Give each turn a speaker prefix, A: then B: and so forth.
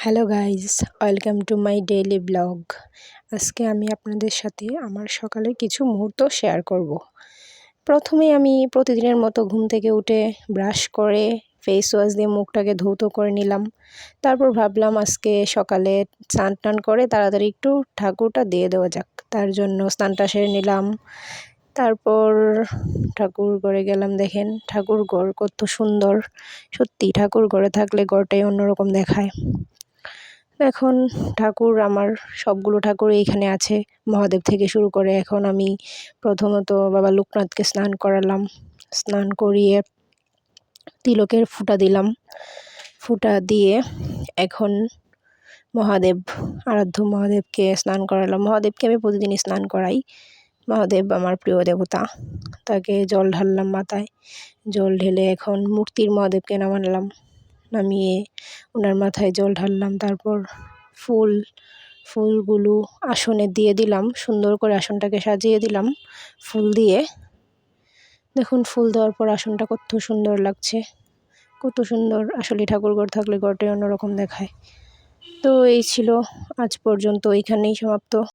A: Hello guys, welcome to my daily blog. আজকে আমি আপনাদের সাথে আমার সকালের কিছু মুহূর্ত শেয়ার করব। প্রথমেই আমি প্রতিদিনের মতো ঘুম থেকে উঠে ব্রাশ করে ফেস ওয়াশ দিয়ে মুখটাকে ধৌত করে নিলাম। তারপর ভাবলাম আজকে সকালে স্নান টান করে তাড়াতাড়ি একটু ঠাকুরটা দিয়ে দেওয়া যাক, তার জন্য স্নানটা সেরে নিলাম। তারপর ঠাকুর ঘরে গেলাম। দেখেন ঠাকুর ঘর কত সুন্দর, সত্যি ঠাকুর ঘরে থাকলে ঘরটাই অন্যরকম দেখায়। এখন ঠাকুর আমার সবগুলো ঠাকুর এইখানে আছে, মহাদেব থেকে শুরু করে। এখন আমি প্রথমত বাবা লোকনাথকে স্নান করালাম। স্নান করিয়ে তিলকের ফুটা দিলাম। ফুটা দিয়ে এখন মহাদেব, আরাধ্য মহাদেবকে স্নান করালাম। মহাদেবকে আমি প্রতিদিনই স্নান করাই। মহাদেব আমার প্রিয় দেবতা, তাকে জল ঢাললাম মাথায়। জল ঢেলে এখন মূর্তির মহাদেবকে নামিয়ে ওনার মাথায় জল ঢাললাম। তারপর ফুলগুলো আসনে দিয়ে দিলাম, সুন্দর করে আসনটাকে সাজিয়ে দিলাম ফুল দিয়ে। দেখুন ফুল দেওয়ার পর আসনটা কত সুন্দর লাগছে, কত সুন্দর। আসলে ঠাকুরঘর থাকলে ঘরটাই অন্যরকম দেখায়। তো এই ছিল আজ পর্যন্ত, এইখানেই সমাপ্ত।